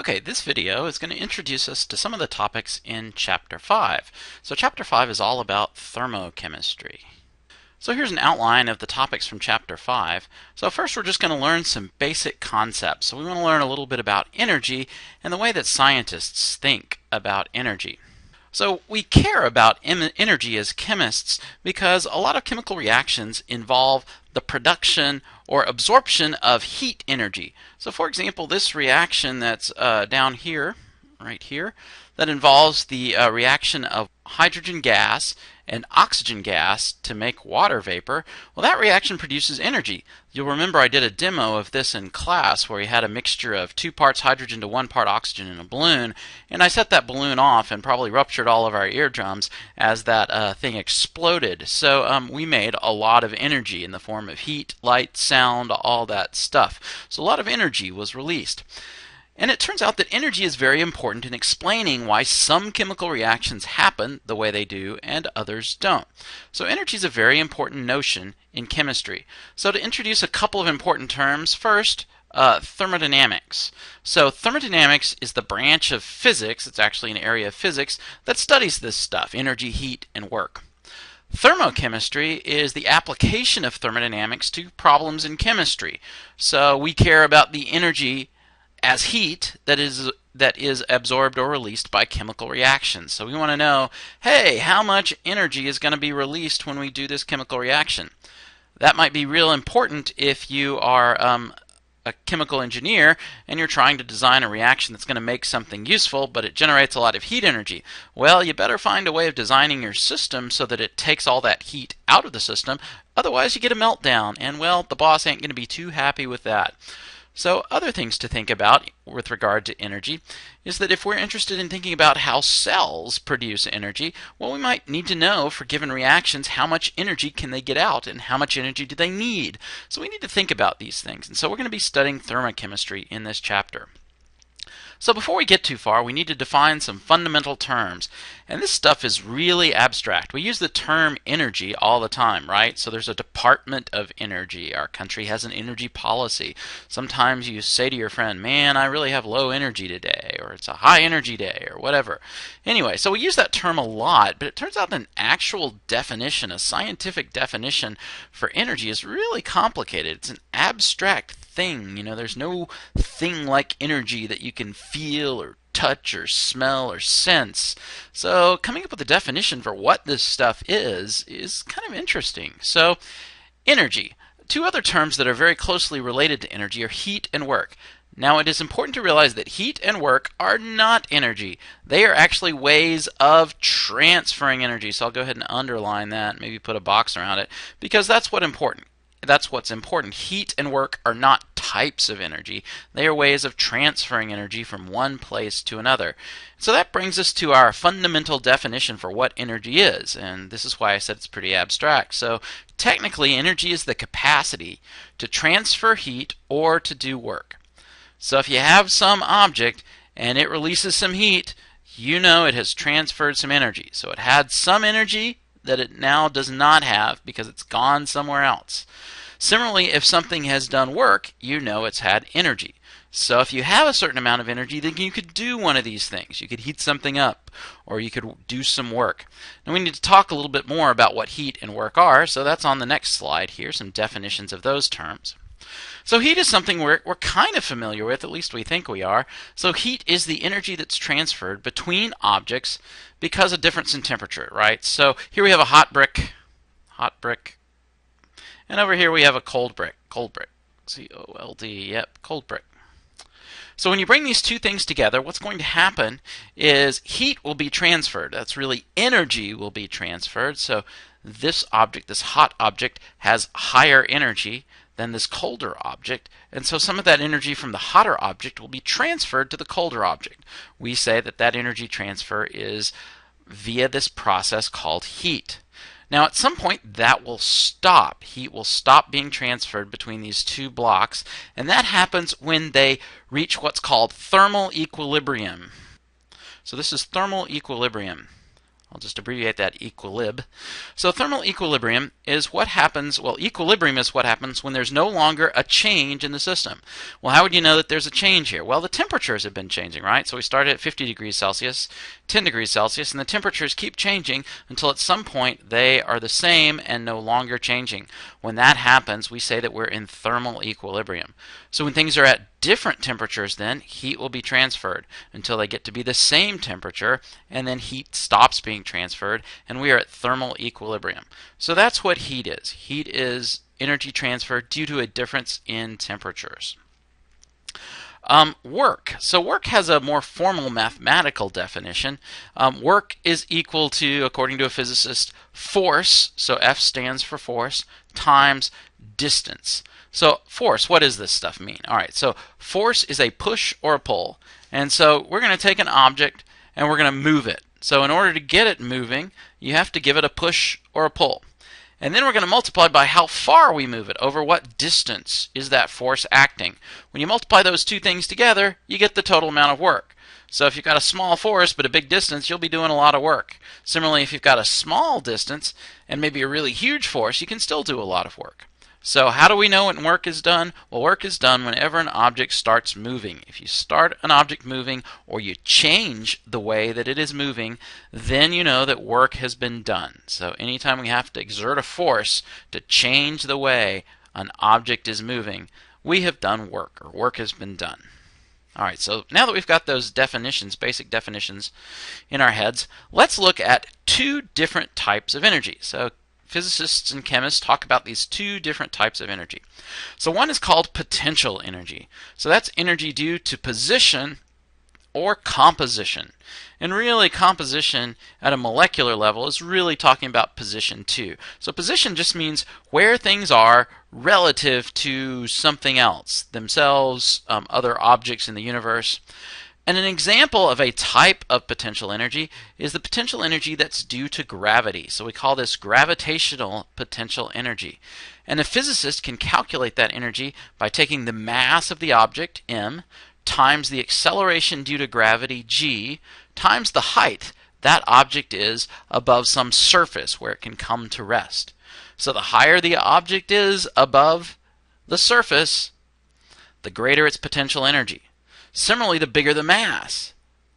Okay, this video is going to introduce us to some of the topics in Chapter 5. So Chapter 5 is all about thermochemistry. So here's an outline of the topics from Chapter 5. So first we're just going to learn some basic concepts. So we want to learn a little bit about energy and the way that scientists think about energy. So we care about energy as chemists because a lot of chemical reactions involve the production or absorption of heat energy. So for example, this reaction that's down here, right here, that involves the reaction of hydrogen gas and oxygen gas to make water vapor, well, that reaction produces energy. You'll remember I did a demo of this in class where we had a mixture of 2 parts hydrogen to 1 part oxygen in a balloon, and I set that balloon off and probably ruptured all of our eardrums as that thing exploded. So we made a lot of energy in the form of heat, light, sound, all that stuff. So a lot of energy was released. And it turns out that energy is very important in explaining why some chemical reactions happen the way they do and others don't. So energy is a very important notion in chemistry. So to introduce a couple of important terms, first, thermodynamics. So thermodynamics is the branch of physics, it's actually an area of physics, that studies this stuff, energy, heat, and work. Thermochemistry is the application of thermodynamics to problems in chemistry. So we care about the energy as heat that is absorbed or released by chemical reactions. So we want to know, hey, how much energy is going to be released when we do this chemical reaction? That might be real important if you are a chemical engineer and you're trying to design a reaction that's going to make something useful, but it generates a lot of heat energy. Well, you better find a way of designing your system so that it takes all that heat out of the system. Otherwise, you get a meltdown, and well, the boss ain't going to be too happy with that. So other things to think about with regard to energy is that if we're interested in thinking about how cells produce energy, well, we might need to know for given reactions how much energy can they get out and how much energy do they need. So we need to think about these things. And so we're going to be studying thermochemistry in this chapter. So before we get too far, we need to define some fundamental terms. And this stuff is really abstract. We use the term energy all the time, right? So there's a Department of Energy. Our country has an energy policy. Sometimes you say to your friend, man, I really have low energy today, or it's a high energy day, or whatever. Anyway, so we use that term a lot, but it turns out an actual definition, a scientific definition for energy is really complicated. It's an abstract thing. You know, there's no thing like energy that you can feel or touch or smell or sense. So coming up with a definition for what this stuff is kind of interesting. So energy. Two other terms that are very closely related to energy are heat and work. Now it is important to realize that heat and work are not energy. They are actually ways of transferring energy. So I'll go ahead and underline that, maybe put a box around it, because that's what's important. Heat and work are not types of energy. They are ways of transferring energy from one place to another. So that brings us to our fundamental definition for what energy is, and this is why I said it's pretty abstract. So technically, energy is the capacity to transfer heat or to do work. So if you have some object and it releases some heat, you know it has transferred some energy. So it had some energy that it now does not have because it's gone somewhere else. Similarly, if something has done work, you know it's had energy. So if you have a certain amount of energy, then you could do one of these things. You could heat something up, or you could do some work. Now we need to talk a little bit more about what heat and work are, so that's on the next slide here, some definitions of those terms. So heat is something we're kind of familiar with, at least we think we are. So heat is the energy that's transferred between objects because of difference in temperature, right? So here we have a hot brick, and over here we have a cold brick, C-O-L-D, yep, cold brick. So when you bring these two things together, what's going to happen is heat will be transferred. That's really energy will be transferred. So this object, this hot object, has higher energy than this colder object, and so some of that energy from the hotter object will be transferred to the colder object. We say that that energy transfer is via this process called heat. Now at some point that will stop. Heat will stop being transferred between these two blocks, and that happens when they reach what's called thermal equilibrium. So this is thermal equilibrium. I'll just abbreviate that equilib. So thermal equilibrium is what happens, well, equilibrium is what happens when there's no longer a change in the system. Well, how would you know that there's a change here? Well, the temperatures have been changing, right? So we started at 50 degrees Celsius, 10 degrees Celsius, and the temperatures keep changing until at some point they are the same and no longer changing. When that happens, we say that we're in thermal equilibrium. So when things are at different temperatures, then heat will be transferred until they get to be the same temperature, and then heat stops being transferred, and we are at thermal equilibrium. So that's what heat is. Heat is energy transfer due to a difference in temperatures. Work. So work has a more formal mathematical definition. Work is equal to, according to a physicist, force, so F stands for force, times distance. So force, what does this stuff mean? All right, so force is a push or a pull. And so we're going to take an object and we're going to move it. So in order to get it moving, you have to give it a push or a pull. And then we're going to multiply by how far we move it. Over what distance is that force acting? When you multiply those two things together, you get the total amount of work. So if you've got a small force but a big distance, you'll be doing a lot of work. Similarly, if you've got a small distance and maybe a really huge force, you can still do a lot of work. So how do we know when work is done? Well, work is done whenever an object starts moving. If you start an object moving or you change the way that it is moving, then you know that work has been done. So anytime we have to exert a force to change the way an object is moving, we have done work, or work has been done. All right, so now that we've got those definitions, basic definitions in our heads, let's look at two different types of energy. So physicists and chemists talk about these two different types of energy. So one is called potential energy. So that's energy due to position or composition. And really, composition at a molecular level is really talking about position too. So position just means where things are relative to something else, themselves, other objects in the universe. And an example of a type of potential energy is the potential energy that's due to gravity. So we call this gravitational potential energy. And a physicist can calculate that energy by taking the mass of the object, m, times the acceleration due to gravity, g, times the height that object is above some surface where it can come to rest. So the higher the object is above the surface, the greater its potential energy. Similarly, the bigger the mass,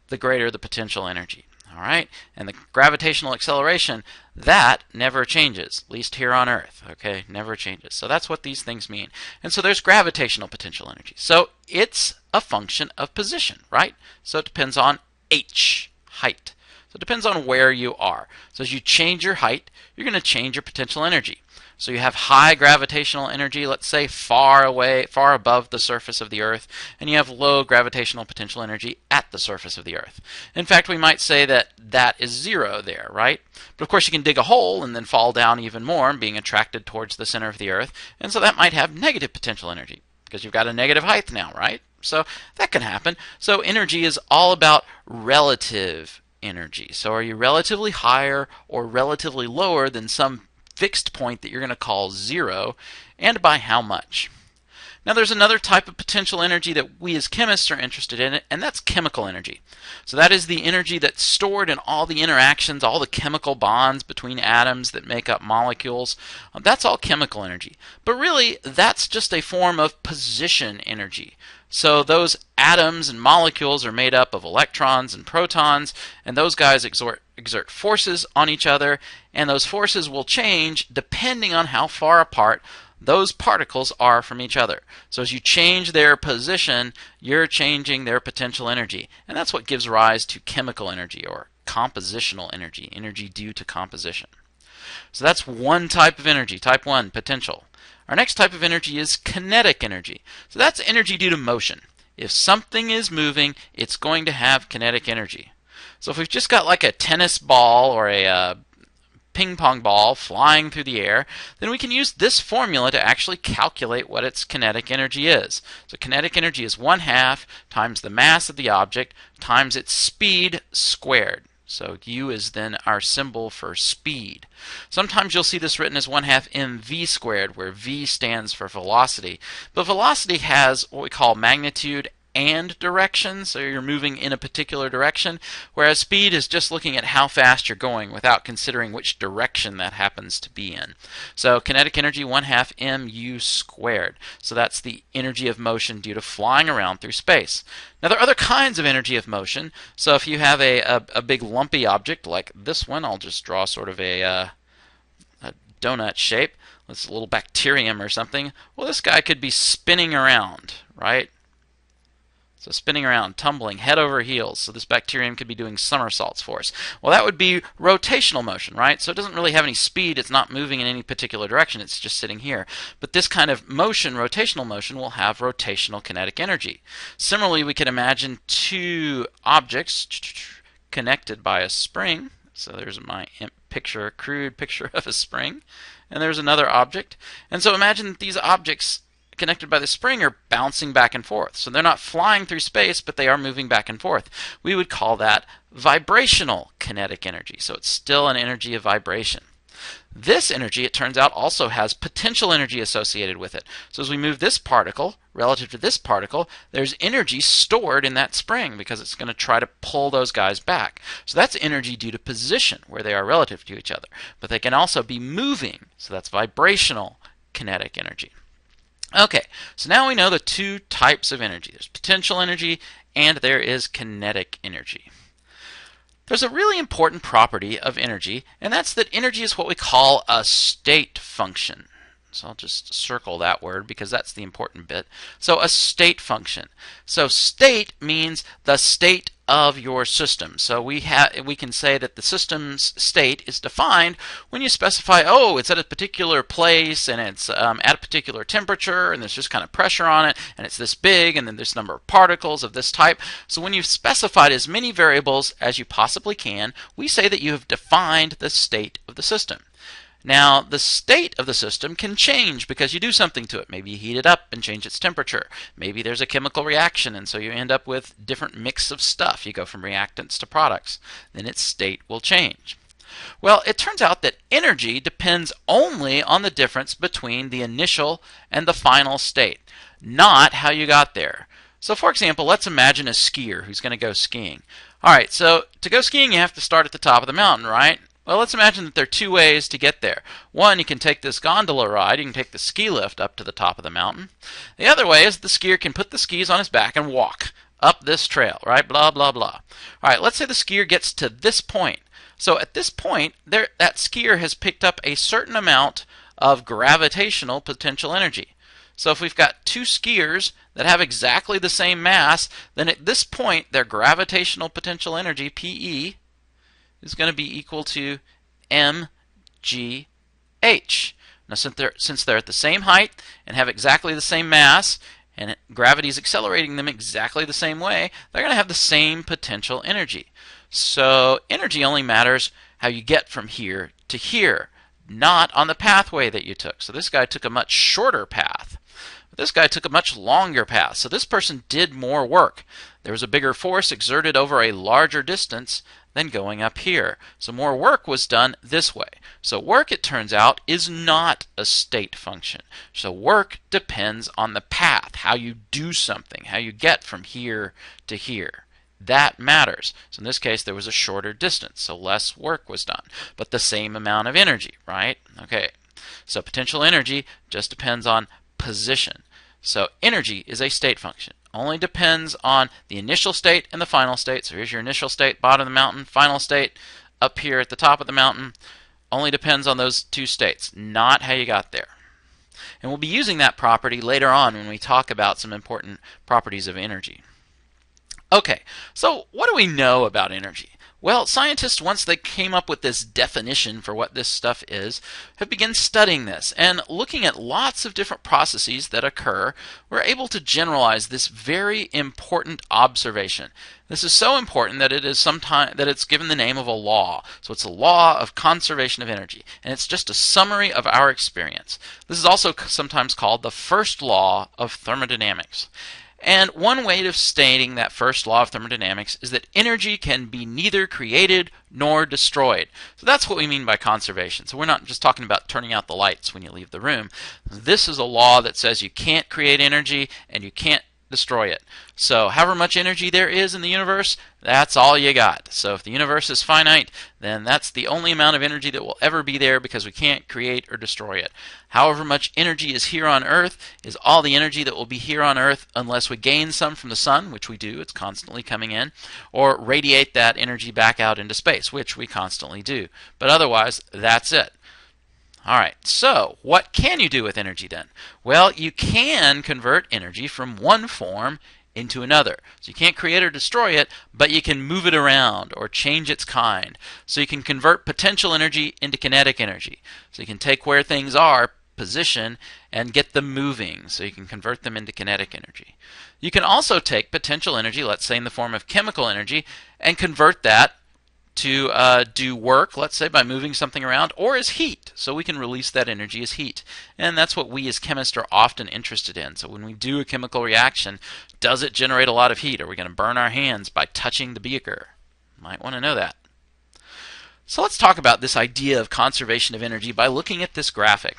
the greater the potential energy. All right? And the gravitational acceleration, that never changes, at least here on Earth. Okay? Never changes. So that's what these things mean. And so there's gravitational potential energy. So it's a function of position, right? So it depends on h, height. So it depends on where you are. So as you change your height, you're going to change your potential energy. So you have high gravitational energy, let's say far away, far above the surface of the Earth, and you have low gravitational potential energy at the surface of the Earth. In fact, we might say that that is zero there, right? But of course you can dig a hole and then fall down even more, being attracted towards the center of the Earth, and so that might have negative potential energy, because you've got a negative height now, right? So that can happen. So energy is all about relative energy. So are you relatively higher or relatively lower than some fixed point that you're going to call zero, and by how much? Now there's another type of potential energy that we as chemists are interested in, and that's chemical energy. So that is the energy that's stored in all the interactions, all the chemical bonds between atoms that make up molecules. That's all chemical energy. But really, that's just a form of position energy. So those atoms and molecules are made up of electrons and protons, and those guys exert forces on each other, and those forces will change depending on how far apart those particles are from each other. So as you change their position, you're changing their potential energy. And that's what gives rise to chemical energy, or compositional energy, energy due to composition. So that's one type of energy, type 1, potential. Our next type of energy is kinetic energy. So that's energy due to motion. If something is moving, it's going to have kinetic energy. So if we've just got like a tennis ball or a ping pong ball flying through the air, then we can use this formula to actually calculate what its kinetic energy is. So kinetic energy is 1/2 times the mass of the object times its speed squared. So U is then our symbol for speed. Sometimes you'll see this written as 1/2 mv squared, where v stands for velocity. But velocity has what we call magnitude and direction, so you're moving in a particular direction, whereas speed is just looking at how fast you're going without considering which direction that happens to be in. So kinetic energy 1/2 mu squared. So that's the energy of motion due to flying around through space. Now there are other kinds of energy of motion. So if you have a big lumpy object like this one, I'll just draw sort of a donut shape. It's a little bacterium or something. Well, this guy could be spinning around, right? So spinning around, tumbling head over heels. So this bacterium could be doing somersaults for us. Well, that would be rotational motion, right? So it doesn't really have any speed. It's not moving in any particular direction. It's just sitting here. But this kind of motion, rotational motion, will have rotational kinetic energy. Similarly, we could imagine two objects connected by a spring. So there's my picture, crude picture of a spring. And there's another object. And so imagine that these objects connected by the spring are bouncing back and forth. So they're not flying through space, but they are moving back and forth. We would call that vibrational kinetic energy. So it's still an energy of vibration. This energy, it turns out, also has potential energy associated with it. So as we move this particle relative to this particle, there's energy stored in that spring because it's going to try to pull those guys back. So that's energy due to position, where they are relative to each other. But they can also be moving, so that's vibrational kinetic energy. Okay, so now we know the two types of energy. There's potential energy and there is kinetic energy. There's a really important property of energy, and that's that energy is what we call a state function. So I'll just circle that word because that's the important bit. So a state function. So state means the state of your system. So we can say that the system's state is defined when you specify, oh, it's at a particular place and it's at a particular temperature and there's just kind of pressure on it and it's this big and then this number of particles of this type. So when you've specified as many variables as you possibly can, we say that you have defined the state of the system. Now, the state of the system can change because you do something to it. Maybe you heat it up and change its temperature. Maybe there's a chemical reaction, and so you end up with different mix of stuff. You go from reactants to products. Then its state will change. Well, it turns out that energy depends only on the difference between the initial and the final state, not how you got there. So, for example, let's imagine a skier who's going to go skiing. All right, so to go skiing, you have to start at the top of the mountain, right? Well, let's imagine that there are two ways to get there. One, you can take this gondola ride. You can take the ski lift up to the top of the mountain. The other way is the skier can put the skis on his back and walk up this trail, right? Blah, blah, blah. All right, let's say the skier gets to this point. So at this point, that skier has picked up a certain amount of gravitational potential energy. So if we've got two skiers that have exactly the same mass, then at this point, their gravitational potential energy, PE, is going to be equal to mgh. Now, since they're at the same height and have exactly the same mass, and gravity is accelerating them exactly the same way, they're going to have the same potential energy. So energy only matters how you get from here to here, not on the pathway that you took. So this guy took a much shorter path. This guy took a much longer path. So this person did more work. There was a bigger force exerted over a larger distance than going up here. So more work was done this way. So work, it turns out, is not a state function. So work depends on the path, how you do something, how you get from here to here. That matters. So in this case, there was a shorter distance, so less work was done, but the same amount of energy, right? Okay, so potential energy just depends on position. So energy is a state function. Only depends on the initial state and the final state. So here's your initial state, bottom of the mountain, final state, up here at the top of the mountain. Only depends on those two states, not how you got there. And we'll be using that property later on when we talk about some important properties of energy. Okay, so what do we know about energy? Well, scientists, once they came up with this definition for what this stuff is, have begun studying this and looking at lots of different processes that occur. We're able to generalize this very important observation. This is so important that it's given the name of a law. So it's a law of conservation of energy, and it's just a summary of our experience. This is also sometimes called the first law of thermodynamics. And one way of stating that first law of thermodynamics is that energy can be neither created nor destroyed. So that's what we mean by conservation. So we're not just talking about turning out the lights when you leave the room. This is a law that says you can't create energy and you can't destroy it. So however much energy there is in the universe, that's all you got. So if the universe is finite, then that's the only amount of energy that will ever be there because we can't create or destroy it. However much energy is here on Earth is all the energy that will be here on Earth unless we gain some from the sun, which we do, it's constantly coming in, or radiate that energy back out into space, which we constantly do. But otherwise, that's it. All right, so what can you do with energy then? Well, you can convert energy from one form into another. So you can't create or destroy it, but you can move it around or change its kind. So you can convert potential energy into kinetic energy. So you can take where things are, position, and get them moving. So you can convert them into kinetic energy. You can also take potential energy, let's say in the form of chemical energy, and convert that to do work, let's say by moving something around, or as heat. So we can release that energy as heat. And that's what we as chemists are often interested in. So when we do a chemical reaction, does it generate a lot of heat? Are we going to burn our hands by touching the beaker? Might want to know that. So let's talk about this idea of conservation of energy by looking at this graphic.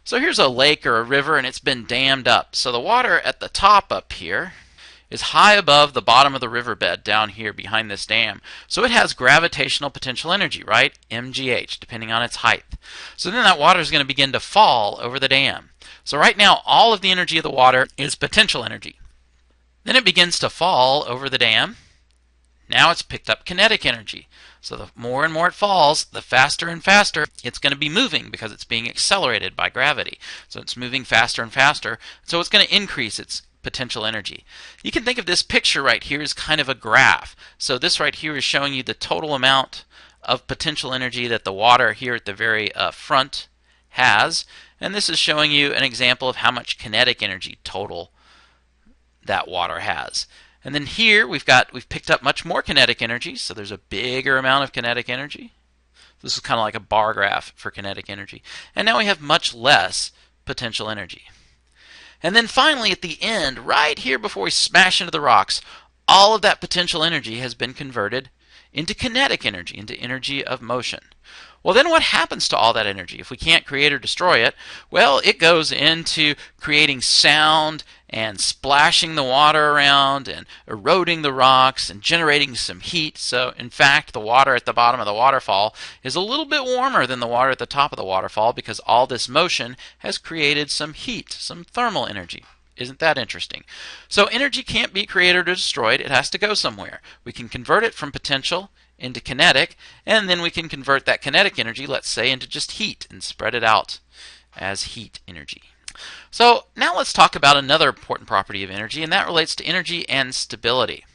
So here's a lake or a river and it's been dammed up. So the water at the top up here is high above the bottom of the riverbed down here behind this dam. So it has gravitational potential energy, right? MGH, depending on its height. So then that water is going to begin to fall over the dam. So right now, all of the energy of the water is potential energy. Then it begins to fall over the dam. Now it's picked up kinetic energy. So the more and more it falls, the faster and faster it's going to be moving because it's being accelerated by gravity. So it's moving faster and faster. So it's going to increase its potential energy. You can think of this picture right here as kind of a graph. So this right here is showing you the total amount of potential energy that the water here at the very front has, and this is showing you an example of how much kinetic energy total that water has. And then here we've picked up much more kinetic energy, so there's a bigger amount of kinetic energy. This is kind of like a bar graph for kinetic energy. And now we have much less potential energy. And then finally at the end, right here before we smash into the rocks, all of that potential energy has been converted into kinetic energy, into energy of motion. Well, then what happens to all that energy? If we can't create or destroy it, well, it goes into creating sound and splashing the water around and eroding the rocks and generating some heat. So, in fact, the water at the bottom of the waterfall is a little bit warmer than the water at the top of the waterfall because all this motion has created some heat, some thermal energy. Isn't that interesting? So energy can't be created or destroyed. It has to go somewhere. We can convert it from potential into kinetic, and then we can convert that kinetic energy, let's say, into just heat and spread it out as heat energy. So now let's talk about another important property of energy, and that relates to energy and stability.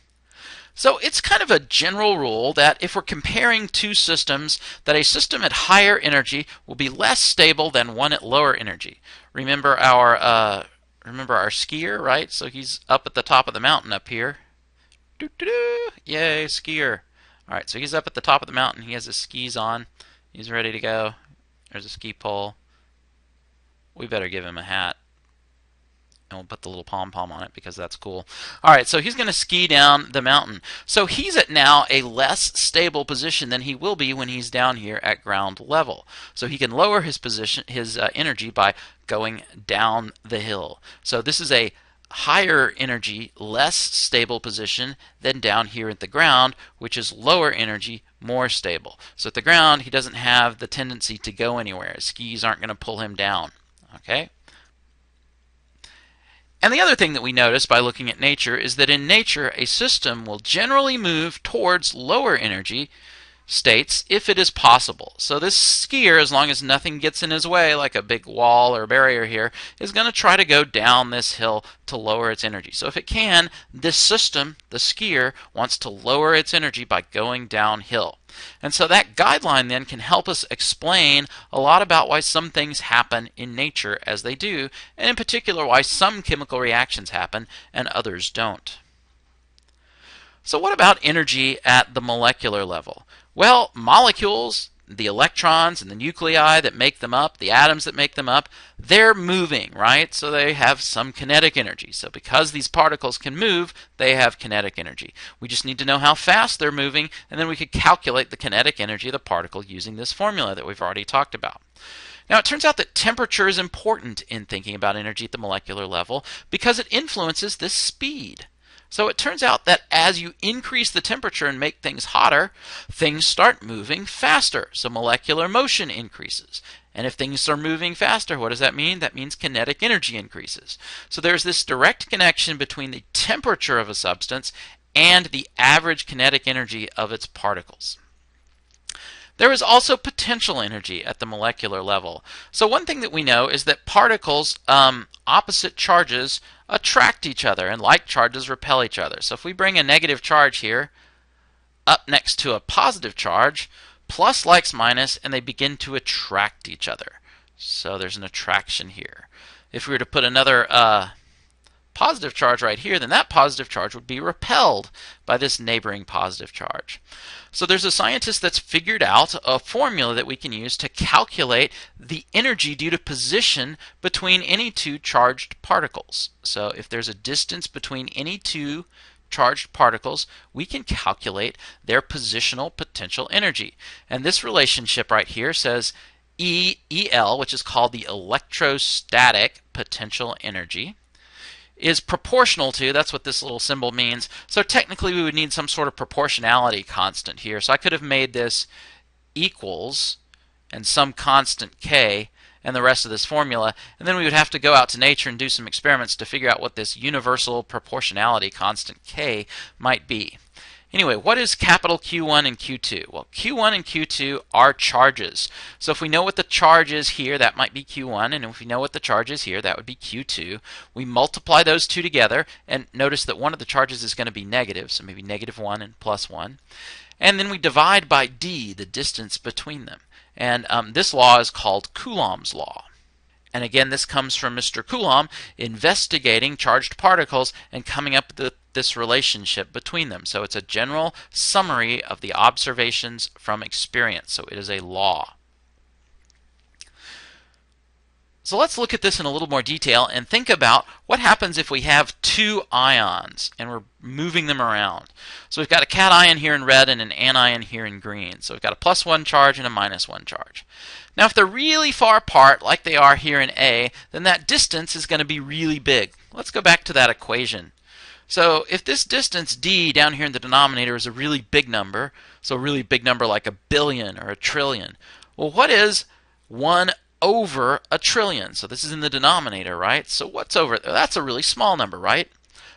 So it's kind of a general rule that if we're comparing two systems, that a system at higher energy will be less stable than one at lower energy. Remember our skier, right? So he's up at the top of the mountain up here. Doo-doo-doo. Yay, skier. All right, so he's up at the top of the mountain. He has his skis on. He's ready to go. There's a ski pole. We better give him a hat. And we'll put the little pom-pom on it because that's cool. All right, so he's going to ski down the mountain. So he's at now a less stable position than he will be when he's down here at ground level. So he can lower his energy by going down the hill. So this is a higher energy, less stable position than down here at the ground, which is lower energy, more stable. So at the ground, he doesn't have the tendency to go anywhere. His skis aren't going to pull him down. Okay? And the other thing that we notice by looking at nature is that in nature, a system will generally move towards lower energy states if it is possible. So this skier, as long as nothing gets in his way, like a big wall or barrier here, is going to try to go down this hill to lower its energy. So if it can, this system, the skier, wants to lower its energy by going downhill. And so that guideline then can help us explain a lot about why some things happen in nature as they do, and in particular why some chemical reactions happen and others don't. So what about energy at the molecular level? Well, molecules, the electrons and the nuclei that make them up, the atoms that make them up, they're moving, right? So they have some kinetic energy. So because these particles can move, they have kinetic energy. We just need to know how fast they're moving, and then we could calculate the kinetic energy of the particle using this formula that we've already talked about. Now, it turns out that temperature is important in thinking about energy at the molecular level because it influences this speed. So it turns out that as you increase the temperature and make things hotter, things start moving faster. So molecular motion increases. And if things are moving faster, what does that mean? That means kinetic energy increases. So there's this direct connection between the temperature of a substance and the average kinetic energy of its particles. There is also potential energy at the molecular level. So one thing that we know is that particles, opposite charges, attract each other, and like charges repel each other. So if we bring a negative charge here up next to a positive charge, plus likes minus, and they begin to attract each other. So there's an attraction here. If we were to put another positive charge right here, then that positive charge would be repelled by this neighboring positive charge. So there's a scientist that's figured out a formula that we can use to calculate the energy due to position between any two charged particles. So if there's a distance between any two charged particles, we can calculate their positional potential energy. And this relationship right here says EL, which is called the electrostatic potential energy, is proportional to, that's what this little symbol means. So technically we would need some sort of proportionality constant here. So I could have made this equals and some constant k and the rest of this formula, and then we would have to go out to nature and do some experiments to figure out what this universal proportionality constant k might be. Anyway, what is capital Q1 and Q2? Well, Q1 and Q2 are charges. So if we know what the charge is here, that might be Q1, and if we know what the charge is here, that would be Q2. We multiply those two together, and notice that one of the charges is going to be negative, so maybe -1 and +1. And then we divide by d, the distance between them. And this law is called Coulomb's law. And again, this comes from Mr. Coulomb investigating charged particles and coming up with this relationship between them. So it's a general summary of the observations from experience. So it is a law. So let's look at this in a little more detail and think about what happens if we have two ions and we're moving them around. So we've got a cation here in red and an anion here in green. So we've got a +1 charge and a -1 charge. Now if they're really far apart, like they are here in A, then that distance is going to be really big. Let's go back to that equation. So if this distance d down here in the denominator is a really big number, so a really big number like a billion or a trillion, well, what is 1 over a trillion? So this is in the denominator, right? So what's over there? That's a really small number, right?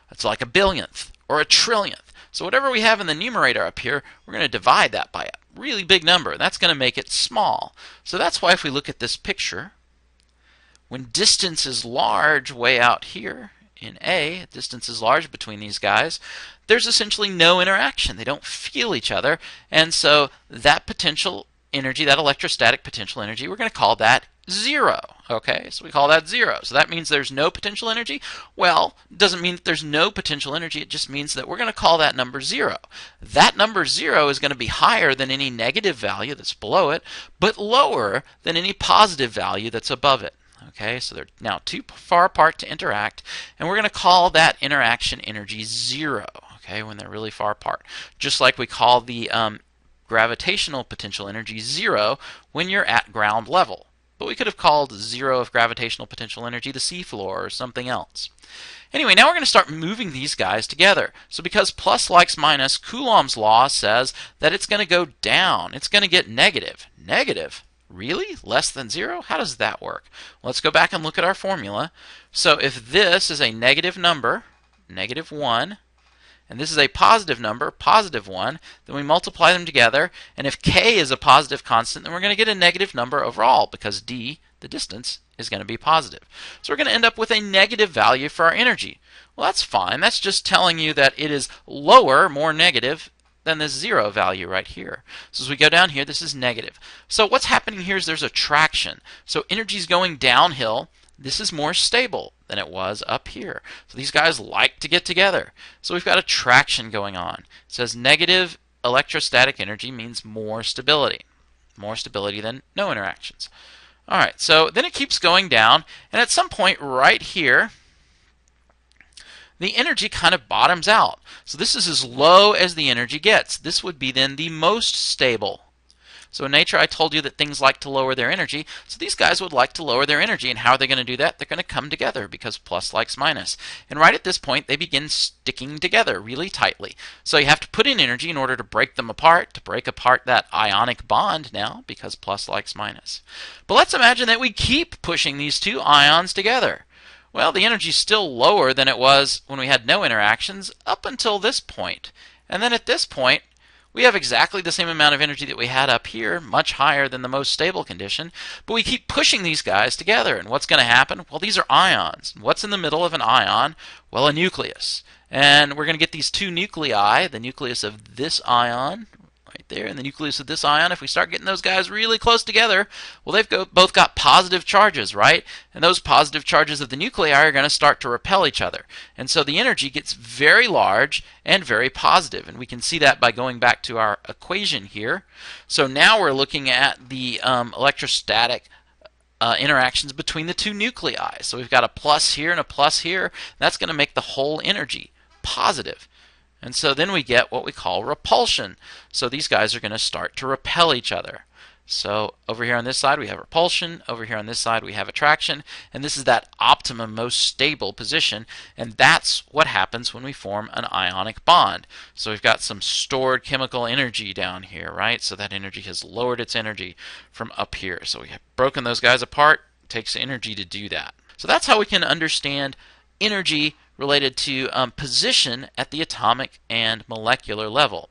That's like a billionth or a trillionth. So whatever we have in the numerator up here, we're going to divide that by a really big number. That's going to make it small. So that's why if we look at this picture, when distance is large way out here in A, distance is large between these guys, there's essentially no interaction. They don't feel each other. And so that potential energy, that electrostatic potential energy, we're going to call that 0. Okay, so we call that 0. So that means there's no potential energy? Well, it doesn't mean that there's no potential energy. It just means that we're going to call that number 0. That number 0 is going to be higher than any negative value that's below it, but lower than any positive value that's above it. Okay, so they're now too far apart to interact, and we're going to call that interaction energy 0, okay, when they're really far apart. Just like we call the gravitational potential energy 0 when you're at ground level. But we could have called 0 of gravitational potential energy the seafloor or something else. Anyway, now we're going to start moving these guys together. So because plus likes minus, Coulomb's law says that it's going to go down. It's going to get negative. Negative? Really? Less than 0? How does that work? Let's go back and look at our formula. So if this is a negative number, -1, and this is a positive number, +1, then we multiply them together, and if k is a positive constant, then we're going to get a negative number overall because d, the distance, is going to be positive. So we're going to end up with a negative value for our energy. Well, that's fine. That's just telling you that it is lower, more negative, than this 0 value right here. So as we go down here, this is negative. So what's happening here is there's attraction. So energy is going downhill. This is more stable than it was up here. So these guys like to get together. So we've got attraction going on. It says negative electrostatic energy means more stability. More stability than no interactions. All right, so then it keeps going down, and at some point right here, the energy kind of bottoms out. So this is as low as the energy gets. This would be then the most stable. So in nature, I told you that things like to lower their energy. So these guys would like to lower their energy. And how are they going to do that? They're going to come together because plus likes minus. And right at this point, they begin sticking together really tightly. So you have to put in energy in order to break them apart, to break apart that ionic bond now because plus likes minus. But let's imagine that we keep pushing these two ions together. Well, the energy is still lower than it was when we had no interactions up until this point. And then at this point, we have exactly the same amount of energy that we had up here, much higher than the most stable condition, but we keep pushing these guys together. And what's going to happen? Well, these are ions. What's in the middle of an ion? Well, a nucleus. And we're going to get these two nuclei, the nucleus of this ion, right there, and the nucleus of this ion. If we start getting those guys really close together, well, they've both got positive charges, right? And those positive charges of the nuclei are going to start to repel each other. And so the energy gets very large and very positive. And we can see that by going back to our equation here. So now we're looking at the electrostatic interactions between the two nuclei. So we've got a plus here and a plus here. That's going to make the whole energy positive. And so then we get what we call repulsion. So these guys are going to start to repel each other. So over here on this side we have repulsion, over here on this side we have attraction, and this is that optimum, most stable position, and that's what happens when we form an ionic bond. So we've got some stored chemical energy down here, right? So that energy has lowered its energy from up here. So we have broken those guys apart. It takes energy to do that. So that's how we can understand energy related to position at the atomic and molecular level.